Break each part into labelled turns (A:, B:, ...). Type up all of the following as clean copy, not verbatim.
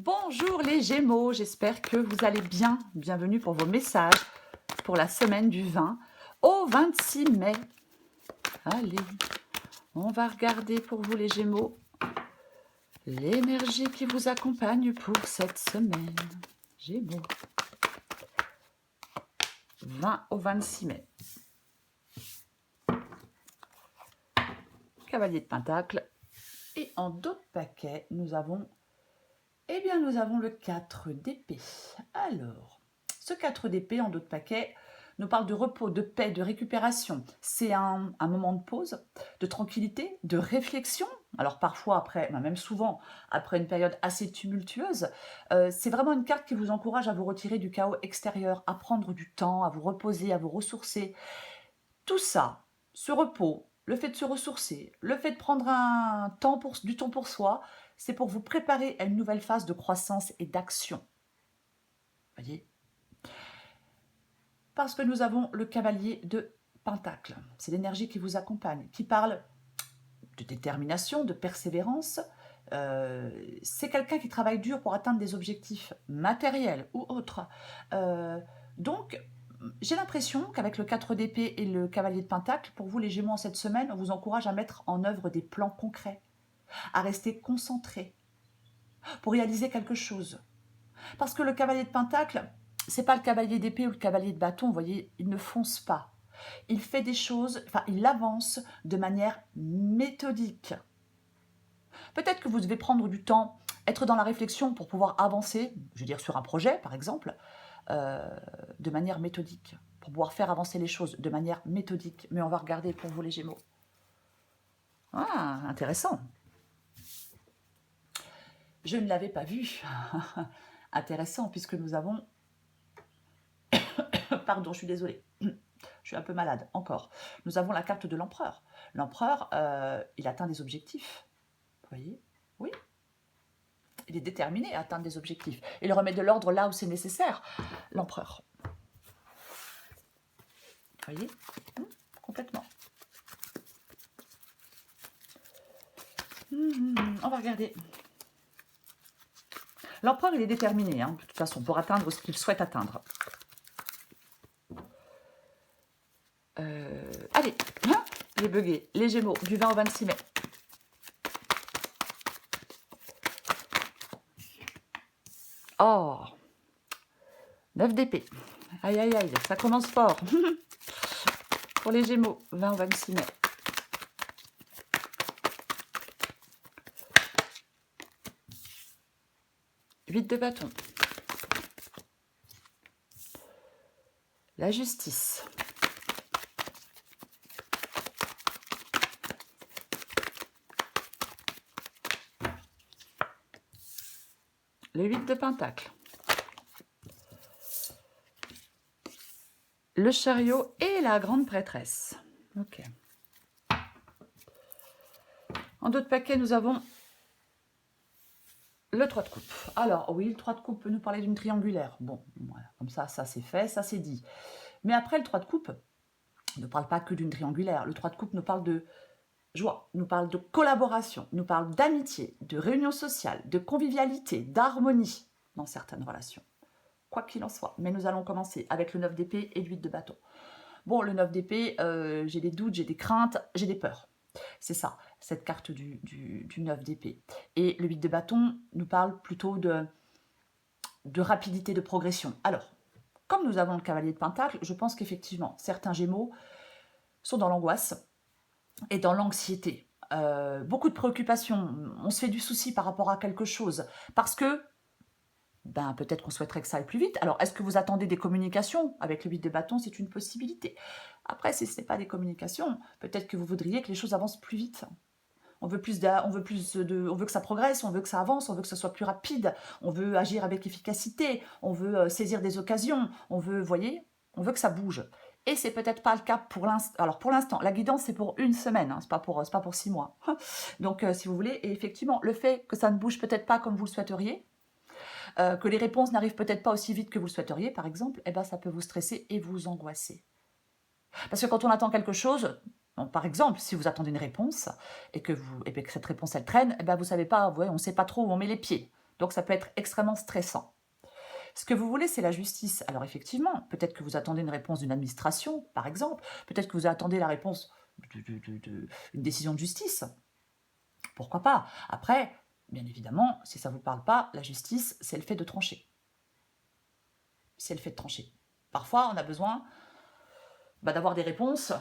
A: Bonjour les Gémeaux, j'espère que vous allez bien. Bienvenue pour vos messages pour la semaine du 20 au 26 mai. Allez, on va regarder pour vous les Gémeaux l'énergie qui vous accompagne pour cette semaine. Gémeaux, 20 au 26 mai. Cavalier de Pentacle. Et en d'autres paquets, nous avons le 4 d'épée. Alors, ce 4 d'épée en d'autres paquets nous parle de repos, de paix, de récupération. C'est un moment de pause, de tranquillité, de réflexion. Alors parfois, après, même souvent, après une période assez tumultueuse, c'est vraiment une carte qui vous encourage à vous retirer du chaos extérieur, à prendre du temps, à vous reposer, à vous ressourcer. Tout ça, ce repos, le fait de se ressourcer, le fait de prendre du temps pour soi, c'est pour vous préparer à une nouvelle phase de croissance et d'action. Voyez ? Parce que nous avons le cavalier de Pentacle. C'est l'énergie qui vous accompagne, qui parle de détermination, de persévérance. C'est quelqu'un qui travaille dur pour atteindre des objectifs matériels ou autres. Donc, j'ai l'impression qu'avec le 4 d'épée et le cavalier de Pentacle, pour vous les Gémeaux en cette semaine, on vous encourage à mettre en œuvre des plans concrets, à rester concentré pour réaliser quelque chose. Parce que le cavalier de Pentacle, c'est pas le cavalier d'épée ou le cavalier de bâton, vous voyez, il ne fonce pas. Il fait des choses, il avance de manière méthodique. Peut-être que vous devez prendre du temps, être dans la réflexion pour pouvoir avancer, je veux dire sur un projet par exemple, de manière méthodique, pour pouvoir faire avancer les choses de manière méthodique. Mais on va regarder pour vous les Gémeaux. Ah, intéressant. Je ne l'avais pas vu. Intéressant puisque nous avons... Pardon, je suis désolée. Je suis un peu malade, encore. Nous avons la carte de l'empereur. L'empereur, il atteint des objectifs. Vous voyez ? Oui. Il est déterminé à atteindre des objectifs. Il remet de l'ordre là où c'est nécessaire, l'empereur. Vous voyez ? Complètement. On va regarder. L'empereur, il est déterminé, de toute façon, pour atteindre ce qu'il souhaite atteindre. Allez, les buggés, les Gémeaux, du 20 au 26 mai. Oh, 9 d'épée. Aïe, aïe, aïe, ça commence fort. Pour les Gémeaux, 20 au 26 mai. Huit de bâton. La justice. Le 8 de pentacle. Le chariot et la grande prêtresse. Ok. En d'autres paquets, nous avons le 3 de coupe. Alors, oui, le 3 de coupe peut nous parler d'une triangulaire. Bon, voilà, comme ça c'est fait, ça c'est dit. Mais après, le 3 de coupe ne parle pas que d'une triangulaire. Le 3 de coupe nous parle de joie, nous parle de collaboration, nous parle d'amitié, de réunion sociale, de convivialité, d'harmonie dans certaines relations. Quoi qu'il en soit. Mais nous allons commencer avec le 9 d'épée et le 8 de bâton. Bon, le 9 d'épée, j'ai des doutes, j'ai des craintes, j'ai des peurs. C'est ça, cette carte du 9 d'épée. Et le 8 de bâton nous parle plutôt de rapidité, de progression. Alors, comme nous avons le cavalier de pentacle, je pense qu'effectivement, certains Gémeaux sont dans l'angoisse et dans l'anxiété. Beaucoup de préoccupations, on se fait du souci par rapport à quelque chose, parce que peut-être qu'on souhaiterait que ça aille plus vite. Alors, est-ce que vous attendez des communications? Avec le 8 de bâton, c'est une possibilité. Après, si ce n'est pas des communications, peut-être que vous voudriez que les choses avancent plus vite. On veut que ça progresse, on veut que ça avance, on veut que ça soit plus rapide, on veut agir avec efficacité, on veut saisir des occasions, on veut que ça bouge. Et c'est peut-être pas le cas pour l'instant. Alors pour l'instant, la guidance c'est pour une semaine, c'est pas pour 6 mois. Donc si vous voulez, et effectivement, le fait que ça ne bouge peut-être pas comme vous le souhaiteriez, que les réponses n'arrivent peut-être pas aussi vite que vous le souhaiteriez, par exemple, ça peut vous stresser et vous angoisser. Parce que quand on attend quelque chose, par exemple, si vous attendez une réponse et que cette réponse elle traîne, vous savez pas, on ne sait pas trop où on met les pieds. Donc ça peut être extrêmement stressant. Ce que vous voulez, c'est la justice. Alors effectivement, peut-être que vous attendez une réponse d'une administration, par exemple. Peut-être que vous attendez la réponse d'une décision de justice. Pourquoi pas? Après, bien évidemment, si ça ne vous parle pas, la justice, c'est le fait de trancher. C'est le fait de trancher. Parfois, on a besoin d'avoir des réponses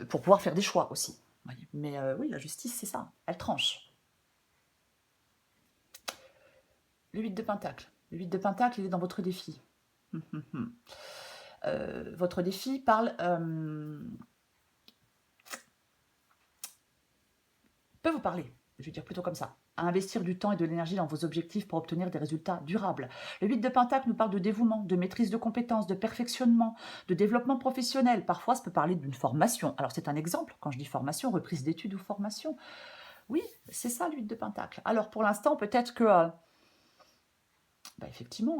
A: pour pouvoir faire des choix aussi. Mais oui, la justice, c'est ça. Elle tranche. Le 8 de Pentacle. Le 8 de Pentacle, il est dans votre défi. Votre défi parle... peut vous parler, je vais dire plutôt comme ça, à investir du temps et de l'énergie dans vos objectifs pour obtenir des résultats durables. Le 8 de Pentacle nous parle de dévouement, de maîtrise de compétences, de perfectionnement, de développement professionnel. Parfois, ça peut parler d'une formation. Alors, c'est un exemple, quand je dis formation, reprise d'études ou formation. Oui, c'est ça, le 8 de Pentacle. Alors, pour l'instant, peut-être que... effectivement,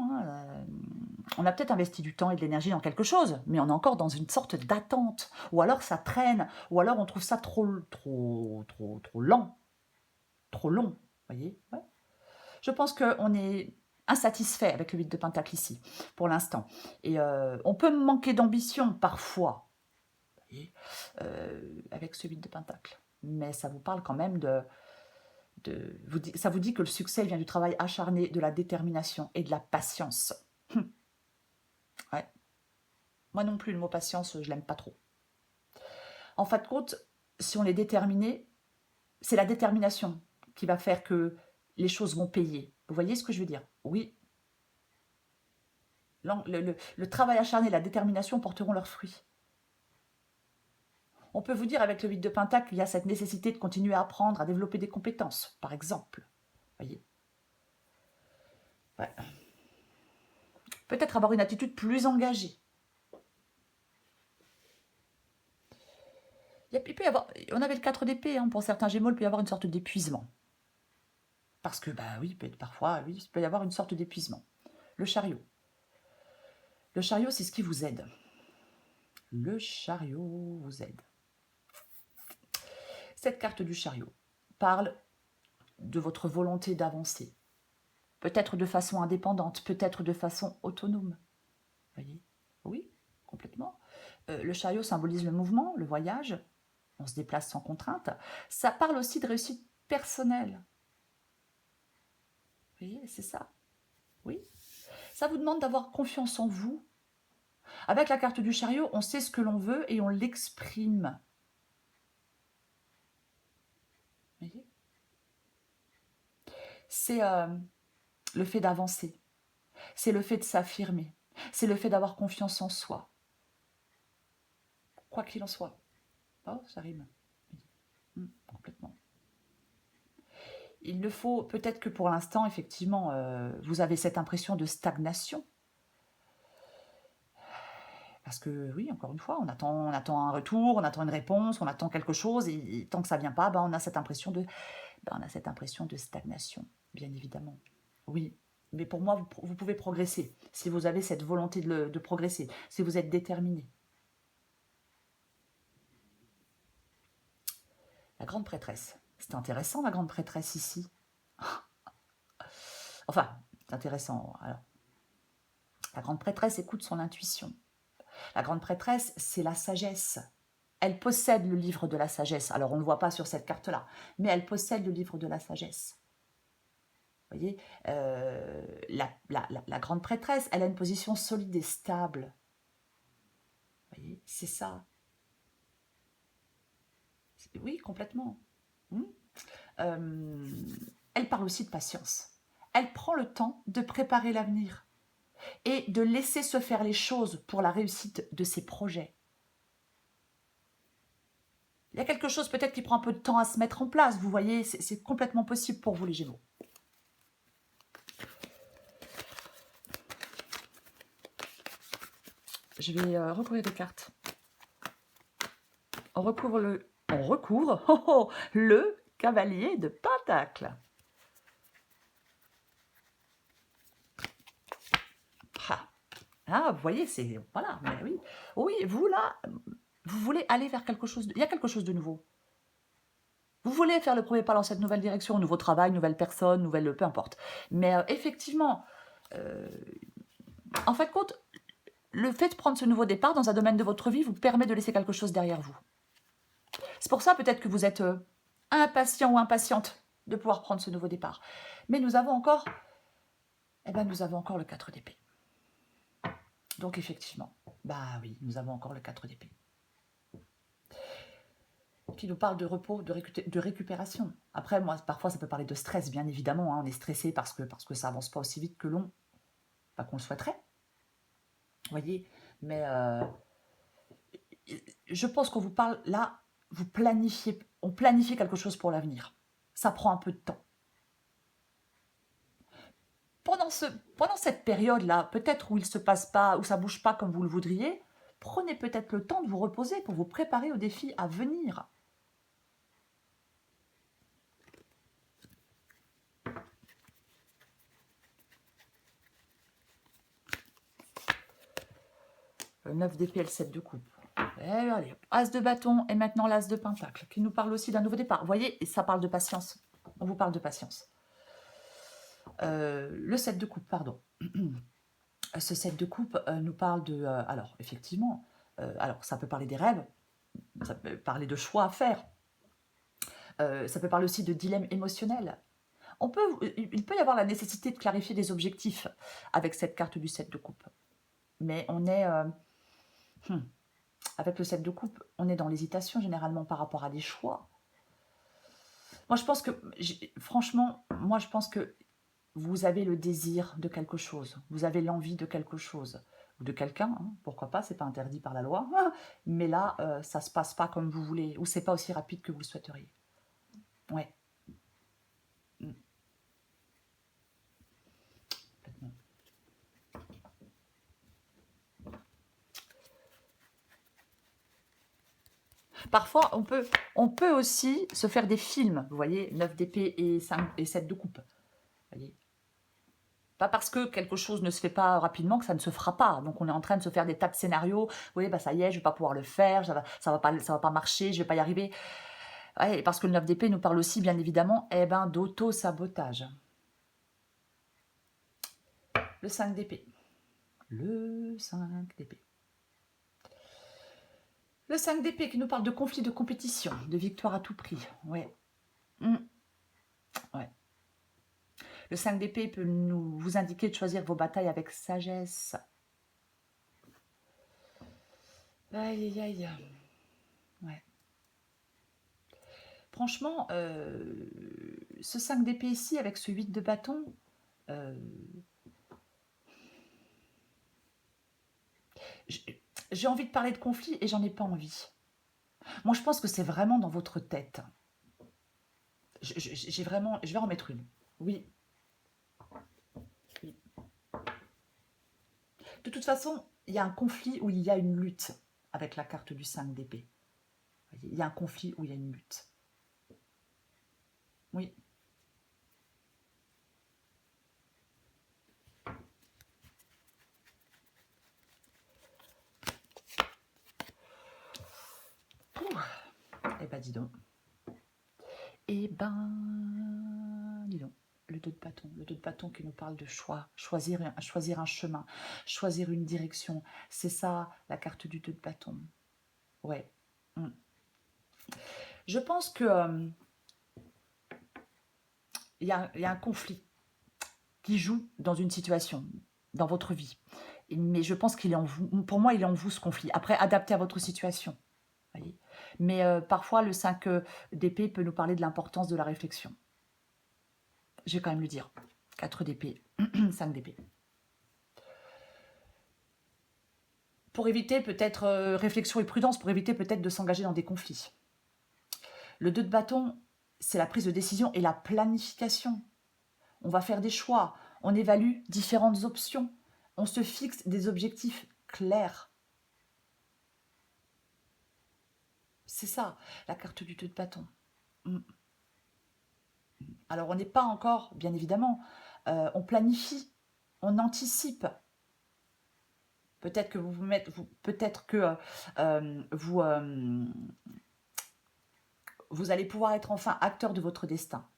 A: on a peut-être investi du temps et de l'énergie dans quelque chose, mais on est encore dans une sorte d'attente. Ou alors ça traîne, ou alors on trouve ça trop lent, trop long, voyez, ouais. Je pense qu'on est insatisfait avec le 8 de Pentacle ici, pour l'instant. Et on peut manquer d'ambition parfois, voyez, avec ce 8 de Pentacle. Mais ça vous parle quand même ça vous dit que le succès vient du travail acharné, de la détermination et de la patience. Ouais. Moi non plus, le mot patience, je l'aime pas trop. En fin de compte, si on est déterminé, c'est la détermination qui va faire que les choses vont payer. Vous voyez ce que je veux dire? Oui. Le travail acharné et la détermination porteront leurs fruits. On peut vous dire avec le 8 de Pentacle, il y a cette nécessité de continuer à apprendre, à développer des compétences, par exemple. Voyez. Ouais. Peut-être avoir une attitude plus engagée. Il peut y avoir, on avait le 4 d'épée, pour certains Gémeaux, il peut y avoir une sorte d'épuisement. Parce que, oui, parfois, oui, il peut y avoir une sorte d'épuisement. Le chariot. Le chariot, c'est ce qui vous aide. Le chariot vous aide. Cette carte du chariot parle de votre volonté d'avancer. Peut-être de façon indépendante, peut-être de façon autonome. Vous voyez? Oui, complètement. Le chariot symbolise le mouvement, le voyage. On se déplace sans contrainte. Ça parle aussi de réussite personnelle. Vous voyez, c'est ça. Oui. Ça vous demande d'avoir confiance en vous. Avec la carte du chariot, on sait ce que l'on veut et on l'exprime. Vous voyez? C'est le fait d'avancer. C'est le fait de s'affirmer. C'est le fait d'avoir confiance en soi. Quoi qu'il en soit. Oh, ça rime. Complètement. Il le faut, peut-être que pour l'instant, effectivement, vous avez cette impression de stagnation. Parce que, oui, encore une fois, on attend un retour, on attend une réponse, on attend quelque chose, et tant que ça ne vient pas, on a cette impression de stagnation, bien évidemment. Oui, mais pour moi, vous pouvez progresser, si vous avez cette volonté de progresser, si vous êtes déterminé. La grande prêtresse. C'est intéressant, la grande prêtresse, ici. Enfin, c'est intéressant. Alors, la grande prêtresse écoute son intuition. La grande prêtresse, c'est la sagesse. Elle possède le livre de la sagesse. Alors, on ne le voit pas sur cette carte-là, mais elle possède le livre de la sagesse. Vous voyez, la grande prêtresse, elle a une position solide et stable. Vous voyez, c'est ça. Oui, complètement. Elle parle aussi de patience. Elle prend le temps de préparer l'avenir et de laisser se faire les choses pour la réussite de ses projets. Il y a quelque chose peut-être qui prend un peu de temps à se mettre en place, vous voyez, c'est complètement possible pour vous les Gémeaux. Je vais recouvrir des cartes. On recouvre le cavalier de Pentacle. Ah, vous voyez, c'est... Voilà, mais oui. Oui, vous là, vous voulez aller vers quelque chose... Il y a quelque chose de nouveau. Vous voulez faire le premier pas dans cette nouvelle direction, nouveau travail, nouvelle personne, nouvelle... peu importe. Mais effectivement, euh, en fin de compte, le fait de prendre ce nouveau départ dans un domaine de votre vie vous permet de laisser quelque chose derrière vous. C'est pour ça peut-être que vous êtes impatient ou impatiente de pouvoir prendre ce nouveau départ. Mais nous avons encore, nous avons encore le 4 d'épée. Donc effectivement, bah oui, nous avons encore le 4 d'épée. Qui nous parle de repos, de récupération. Après, moi, parfois, ça peut parler de stress, bien évidemment. Hein, on est stressé parce que ça avance pas aussi vite que l'on, pas qu'on le souhaiterait. Vous voyez, mais je pense qu'on vous parle là, on planifie quelque chose pour l'avenir. Ça prend un peu de temps. Pendant cette période-là, peut-être où il se passe pas, où ça bouge pas comme vous le voudriez, prenez peut-être le temps de vous reposer pour vous préparer aux défis à venir. Le 9 d'épée et le 7 de coupe. Et allez, as de bâton et maintenant l'as de pentacle, qui nous parle aussi d'un nouveau départ. Vous voyez, ça parle de patience. On vous parle de patience. Le 7 de coupe, pardon. Ce 7 de coupe nous parle de... alors, effectivement, alors ça peut parler des rêves, ça peut parler de choix à faire, ça peut parler aussi de dilemme émotionnel. Il peut y avoir la nécessité de clarifier des objectifs avec cette carte du 7 de coupe. Mais on est... avec le 7 de coupe, on est dans l'hésitation généralement par rapport à des choix. Moi, je pense que, franchement, moi, je pense que vous avez le désir de quelque chose, vous avez l'envie de quelque chose, ou de quelqu'un, hein, pourquoi pas, c'est pas interdit par la loi, mais là, ça se passe pas comme vous voulez, ou c'est pas aussi rapide que vous le souhaiteriez. Ouais. Parfois, on peut aussi se faire des films, vous voyez, 9 d'épée et 7 de coupe. Vous voyez. Pas parce que quelque chose ne se fait pas rapidement que ça ne se fera pas. Donc on est en train de se faire des tas de scénarios. Oui, bah ça y est, je vais pas pouvoir le faire, ça va pas marcher, je vais pas y arriver. Ouais, parce que le 9 d'épée nous parle aussi, bien évidemment, d'auto-sabotage. Le 5 d'épée. Le 5 d'épée. Le 5 d'épée qui nous parle de conflit de compétition, de victoire à tout prix. Ouais. Ouais. Le 5 d'épée peut vous indiquer de choisir vos batailles avec sagesse. Aïe, aïe, aïe. Ouais. Franchement, ce 5 d'épée ici, avec ce 8 de bâton, j'ai envie de parler de conflit et j'en ai pas envie. Moi, je pense que c'est vraiment dans votre tête. J'ai vraiment... Je vais en mettre une. Oui. Oui. De toute façon, il y a un conflit où il y a une lutte avec la carte du 5 d'épée. Il y a un conflit où il y a une lutte. Oui. Eh ben, dis donc. Eh ben, dis donc. Le 2 de bâton. Le 2 de bâton qui nous parle de choix. Choisir un chemin. Choisir une direction. C'est ça, la carte du 2 de bâton. Ouais. Je pense que il y a un conflit qui joue dans une situation, dans votre vie. Mais je pense qu'il est en vous. Pour moi, il est en vous, ce conflit. Après, adapté à votre situation. Voyez. Mais parfois, le 5 d'épée peut nous parler de l'importance de la réflexion. Je vais quand même le dire. 4 d'épée, 5 d'épée. Pour éviter peut-être réflexion et prudence, pour éviter peut-être de s'engager dans des conflits. Le 2 de bâton, c'est la prise de décision et la planification. On va faire des choix, on évalue différentes options, on se fixe des objectifs clairs. C'est ça, la carte du 2 de bâton. Alors, on n'est pas encore, bien évidemment, on planifie, on anticipe. Peut-être que peut-être que vous vous allez pouvoir être enfin acteur de votre destin.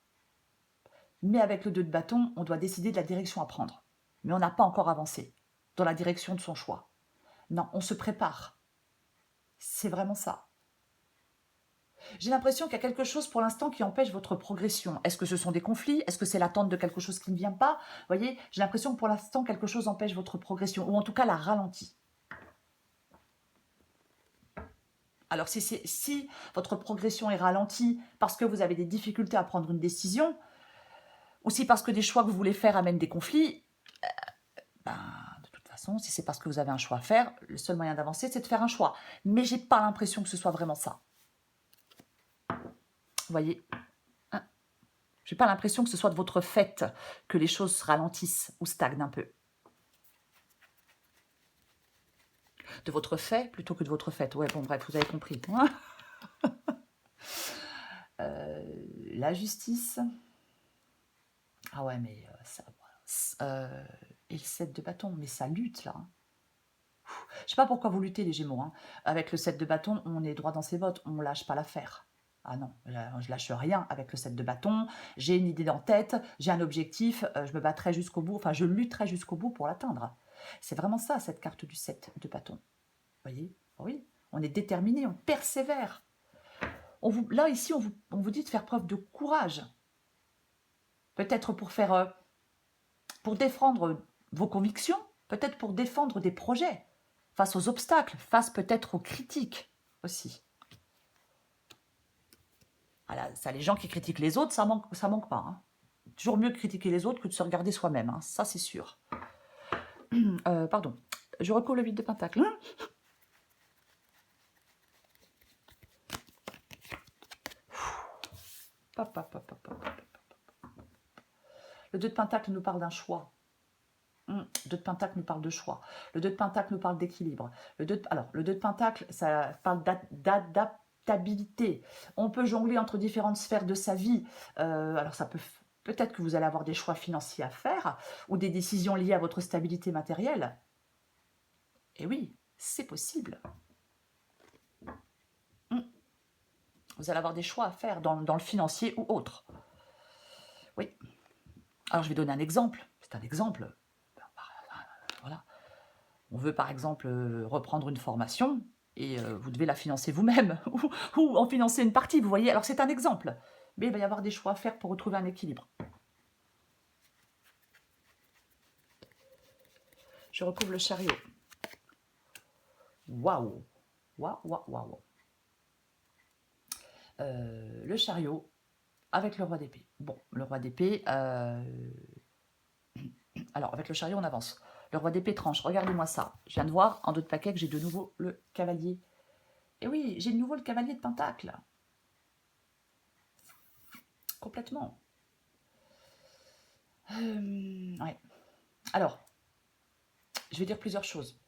A: Mais avec le 2 de bâton, on doit décider de la direction à prendre. Mais on n'a pas encore avancé dans la direction de son choix. Non, on se prépare. C'est vraiment ça. J'ai l'impression qu'il y a quelque chose pour l'instant qui empêche votre progression. Est-ce que ce sont des conflits? Est-ce que c'est l'attente de quelque chose qui ne vient pas? Vous voyez, j'ai l'impression que pour l'instant, quelque chose empêche votre progression, ou en tout cas la ralentit. Alors si votre progression est ralentie parce que vous avez des difficultés à prendre une décision, ou si parce que des choix que vous voulez faire amènent des conflits, ben, de toute façon, si c'est parce que vous avez un choix à faire, le seul moyen d'avancer, c'est de faire un choix. Mais j'ai pas l'impression que ce soit vraiment ça. Vous voyez, hein, j'ai pas l'impression que ce soit de votre fait que les choses ralentissent ou stagnent un peu. De votre fait plutôt que de votre fait. Ouais, bon, bref, vous avez compris. La justice. Ah ouais, mais ça... et le 7 de bâton, mais ça lutte, là. Je sais pas pourquoi vous luttez, les Gémeaux. Hein. Avec le 7 de bâton, on est droit dans ses bottes, on lâche pas l'affaire. Ah non, je lâche rien avec le 7 de bâton. J'ai une idée en tête, j'ai un objectif, je me battrai jusqu'au bout, enfin je lutterai jusqu'au bout pour l'atteindre. C'est vraiment ça, cette carte du 7 de bâton. Vous voyez? Oui, on est déterminé, on persévère. Là, ici, on vous dit de faire preuve de courage. Peut-être pour défendre vos convictions, peut-être pour défendre des projets, face aux obstacles, face peut-être aux critiques aussi. Voilà, ça, les gens qui critiquent les autres, ça manque pas. Hein. Toujours mieux de critiquer les autres que de se regarder soi-même, hein, ça c'est sûr. Pardon, je recouvre le 8 de pentacle. Le 2 de pentacle nous parle d'un choix. Le 2 de pentacle nous parle de choix. Le 2 de pentacle nous parle d'équilibre. Le 2 de pentacle, ça parle d'adaptabilité. On peut jongler entre différentes sphères de sa vie. Alors ça peut-être que vous allez avoir des choix financiers à faire ou des décisions liées à votre stabilité matérielle. Et oui, c'est possible. Vous allez avoir des choix à faire dans le financier ou autre. Oui. Alors je vais donner un exemple. C'est un exemple. Voilà. On veut par exemple reprendre une formation et vous devez la financer vous-même ou en financer une partie, vous voyez. Alors c'est un exemple, mais il va y avoir des choix à faire pour retrouver un équilibre. Je recouvre le chariot. Waouh, waouh, waouh, waouh. Le chariot avec le roi d'épée. Bon, le roi d'épée... Alors, avec le chariot, on avance. Le roi d'épée tranche. Regardez-moi ça. Je viens de voir en dos de paquet que j'ai de nouveau le cavalier. Et oui, j'ai de nouveau le cavalier de pentacle. Complètement. Ouais. Alors, je vais dire plusieurs choses.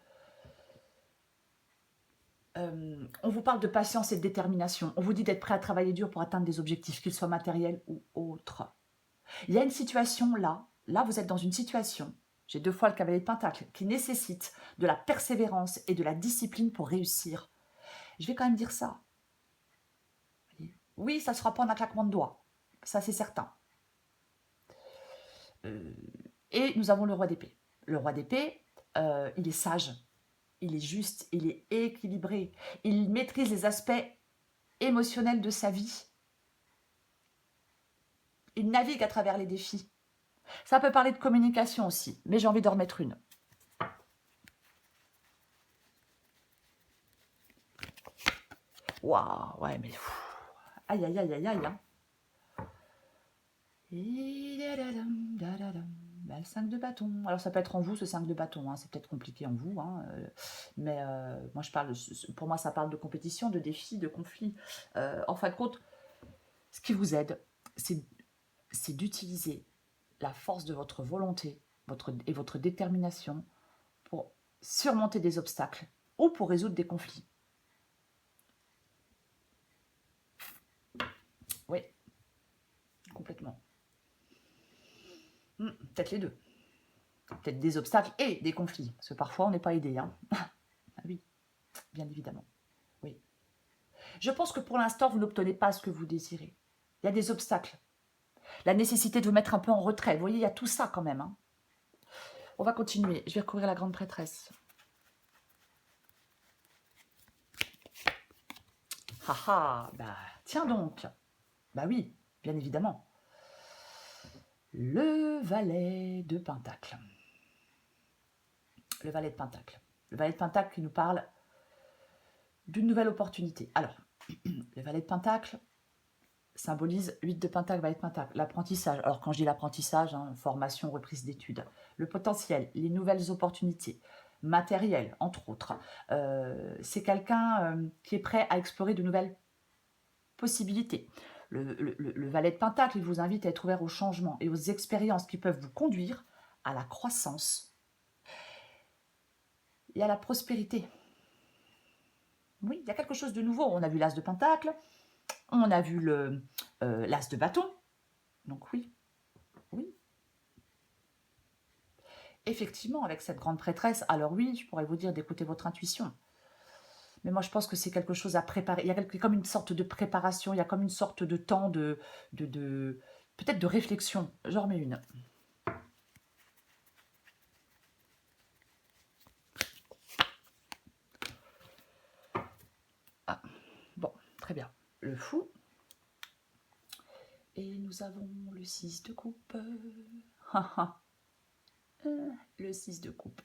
A: On vous parle de patience et de détermination. On vous dit d'être prêt à travailler dur pour atteindre des objectifs, qu'ils soient matériels ou autres. Il y a une situation là vous êtes dans une situation, j'ai 2 fois le cavalier de pentacle, qui nécessite de la persévérance et de la discipline pour réussir. Je vais quand même dire ça. Oui, ça ne se fera pas en un claquement de doigts, ça c'est certain. Et nous avons le roi d'épée. Le roi d'épée, il est sage, il est juste, il est équilibré, il maîtrise les aspects émotionnels de sa vie. Il navigue à travers les défis. Ça peut parler de communication aussi, mais j'ai envie d'en remettre une. Waouh, ouais, mais... Aïe, aïe, aïe, aïe, aïe. Hein. Bah, le 5 de bâton. Alors ça peut être en vous, ce 5 de bâton. Hein. C'est peut-être compliqué en vous. Hein. Mais moi, pour moi, ça parle de compétition, de défi, de conflit. En fin de compte, ce qui vous aide, c'est d'utiliser la force de votre volonté et votre détermination pour surmonter des obstacles ou pour résoudre des conflits. Oui, complètement. Peut-être les deux. Peut-être des obstacles et des conflits, parce que parfois on n'est pas aidé. Hein. Ah oui, bien évidemment. Oui. Je pense que pour l'instant, vous n'obtenez pas ce que vous désirez. Il y a des obstacles. La nécessité de vous mettre un peu en retrait. Vous voyez, il y a tout ça quand même. Hein. On va continuer. Je vais recouvrir la grande prêtresse. Haha, bah tiens donc. Bah oui, bien évidemment. Le valet de Pentacle. Le valet de Pentacle. Le valet de Pentacle qui nous parle d'une nouvelle opportunité. Alors, le valet de Pentacle symbolise 8 de Pentacle, valet de Pentacle, l'apprentissage. Alors, quand je dis l'apprentissage, hein, formation, reprise d'études, le potentiel, les nouvelles opportunités, matérielles, entre autres. C'est quelqu'un qui est prêt à explorer de nouvelles possibilités. Le valet de Pentacle, il vous invite à être ouvert au changement et aux expériences qui peuvent vous conduire à la croissance et à la prospérité. Oui, il y a quelque chose de nouveau. On a vu l'as de Pentacle, on a vu l'as de bâton. Donc oui, oui. Effectivement, avec cette grande prêtresse, alors oui, je pourrais vous dire d'écouter votre intuition. Mais moi, je pense que c'est quelque chose à préparer. Il y a comme une sorte de préparation, il y a comme une sorte de temps peut-être de réflexion. J'en remets une. Ah, bon, très bien. Le fou. Et nous avons le 6 de coupe. Le 6 de coupe.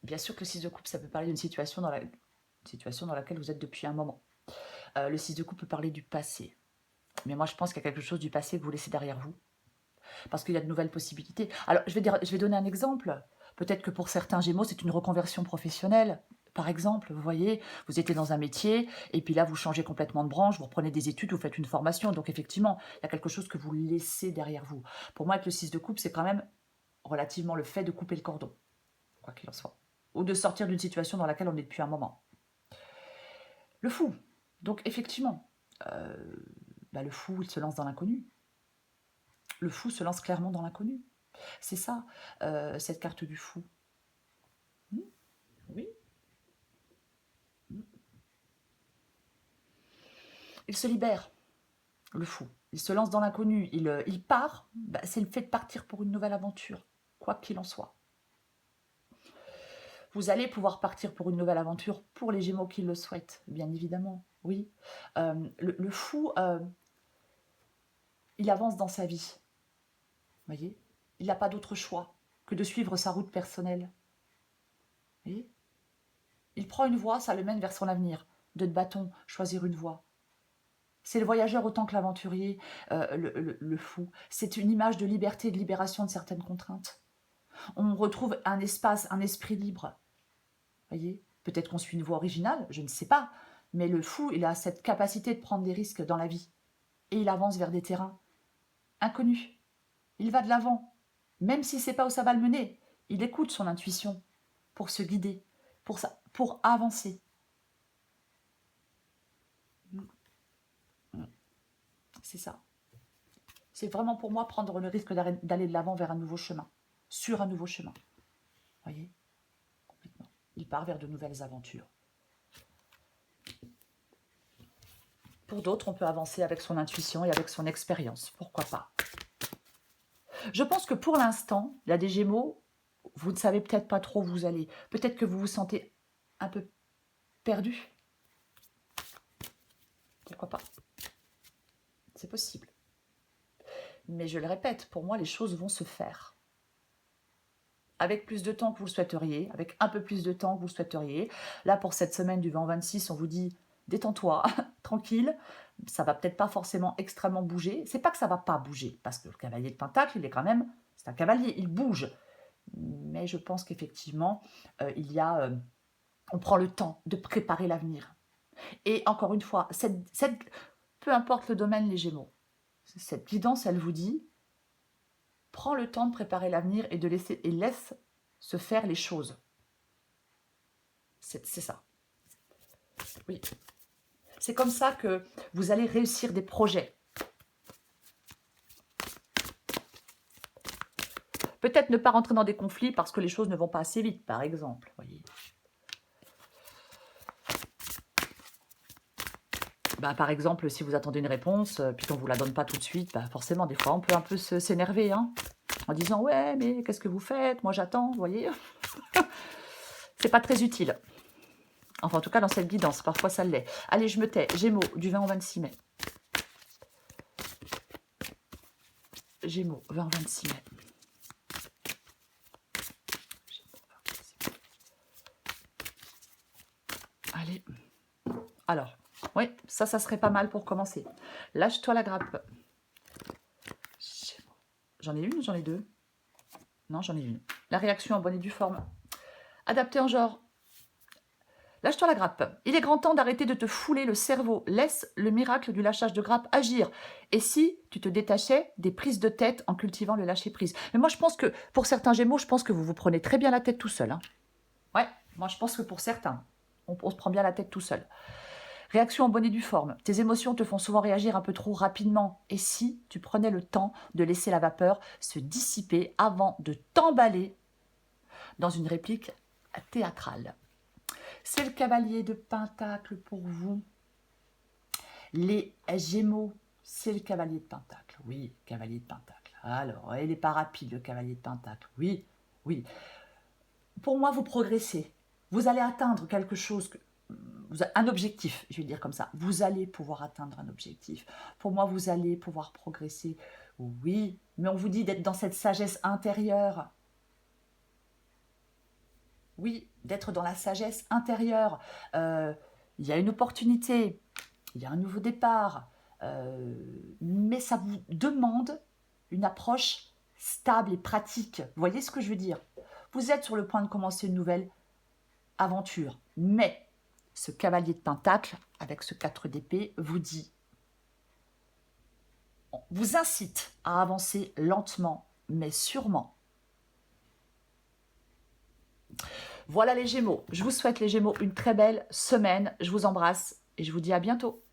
A: Bien sûr que le 6 de coupe, ça peut parler d'une situation dans laquelle vous êtes depuis un moment. Le 6 de coupe peut parler du passé. Mais moi, je pense qu'il y a quelque chose du passé que vous laissez derrière vous. Parce qu'il y a de nouvelles possibilités. Alors, je vais donner un exemple. Peut-être que pour certains Gémeaux, c'est une reconversion professionnelle. Par exemple, vous voyez, vous étiez dans un métier, et puis là, vous changez complètement de branche, vous reprenez des études, vous faites une formation. Donc, effectivement, il y a quelque chose que vous laissez derrière vous. Pour moi, avec le 6 de coupe, c'est quand même relativement le fait de couper le cordon, quoi qu'il en soit. Ou de sortir d'une situation dans laquelle on est depuis un moment. Le fou. Donc, effectivement, le fou, il se lance dans l'inconnu. Le fou se lance clairement dans l'inconnu. C'est ça, cette carte du fou. Oui. Il se libère, le fou. Il se lance dans l'inconnu. Il part. C'est le fait de partir pour une nouvelle aventure, quoi qu'il en soit. Vous allez pouvoir partir pour une nouvelle aventure pour les Gémeaux qui le souhaitent, bien évidemment. Oui. Le fou, il avance dans sa vie. Vous voyez, il n'a pas d'autre choix que de suivre sa route personnelle. Vous voyez, il prend une voie, ça le mène vers son avenir. De bâton, choisir une voie. C'est le voyageur autant que l'aventurier, le fou. C'est une image de liberté, de libération de certaines contraintes. On retrouve un espace, un esprit libre. Voyez, peut-être qu'on suit une voie originale, je ne sais pas. Mais le fou, il a cette capacité de prendre des risques dans la vie. Et il avance vers des terrains inconnus. Il va de l'avant. Même si c'est pas où ça va le mener, il écoute son intuition pour se guider, pour avancer. C'est ça. C'est vraiment pour moi prendre le risque d'aller de l'avant vers un nouveau chemin, sur un nouveau chemin. Voyez, complètement. Il part vers de nouvelles aventures. Pour d'autres, on peut avancer avec son intuition et avec son expérience. Pourquoi pas? Je pense que pour l'instant, il y a des Gémeaux, vous ne savez peut-être pas trop où vous allez. Peut-être que vous vous sentez un peu perdu. Pourquoi pas? C'est possible. Mais je le répète, pour moi, les choses vont se faire. Avec plus de temps que vous le souhaiteriez, avec un peu plus de temps que vous le souhaiteriez. Là, pour cette semaine du 20-26, on vous dit détends-toi, tranquille. Ça va peut-être pas forcément extrêmement bouger. C'est pas que ça va pas bouger, parce que le cavalier de Pentacle, il est quand même, c'est un cavalier, il bouge. Mais je pense qu'effectivement, on prend le temps de préparer l'avenir. Et encore une fois, peu importe le domaine, les Gémeaux, cette guidance, elle vous dit, prends le temps de préparer l'avenir et laisse se faire les choses. C'est ça. Oui. C'est comme ça que vous allez réussir des projets. Peut-être ne pas rentrer dans des conflits parce que les choses ne vont pas assez vite, par exemple. Voyez. Bah, par exemple, si vous attendez une réponse, puis qu'on ne vous la donne pas tout de suite, bah, forcément, des fois, on peut un peu s'énerver, hein, en disant « Ouais, mais qu'est-ce que vous faites? Moi, j'attends, vous voyez ?» C'est pas très utile. Enfin, en tout cas, dans cette guidance, parfois, ça l'est. Allez, je me tais. Gémeaux, du 20 au 26 mai. Gémeaux, 20 au 26 mai. Allez. Alors, oui, ça serait pas mal pour commencer. Lâche-toi la grappe. J'en ai une ou j'en ai deux? Non, j'en ai une. La réaction en bonne et due forme. Adapté en genre. Lâche-toi la grappe. Il est grand temps d'arrêter de te fouler le cerveau. Laisse le miracle du lâchage de grappe agir. Et si tu te détachais des prises de tête en cultivant le lâcher-prise? Mais moi, je pense que, pour certains Gémeaux, je pense que vous vous prenez très bien la tête tout seul. Hein. Ouais, moi, je pense que pour certains, on se prend bien la tête tout seul. Réaction en bonne et due forme. Tes émotions te font souvent réagir un peu trop rapidement. Et si tu prenais le temps de laisser la vapeur se dissiper avant de t'emballer dans une réplique théâtrale? C'est le cavalier de Pentacle pour vous. Les Gémeaux, c'est le cavalier de Pentacle. Oui, cavalier de Pentacle. Alors, il n'est pas rapide, le cavalier de Pentacle. Oui, oui. Pour moi, vous progressez. Vous allez atteindre quelque chose, un objectif, je vais dire comme ça. Vous allez pouvoir atteindre un objectif. Pour moi, vous allez pouvoir progresser. Oui, mais on vous dit d'être dans cette sagesse intérieure. Oui, d'être dans la sagesse intérieure. Il y a une opportunité, il y a un nouveau départ, mais ça vous demande une approche stable et pratique. Vous voyez ce que je veux dire? Vous êtes sur le point de commencer une nouvelle aventure, mais ce cavalier de Pentacle, avec ce 4 d'épée, vous dit, vous incite à avancer lentement, mais sûrement. Voilà les Gémeaux. Je vous souhaite les Gémeaux une très belle semaine. Je vous embrasse et je vous dis à bientôt.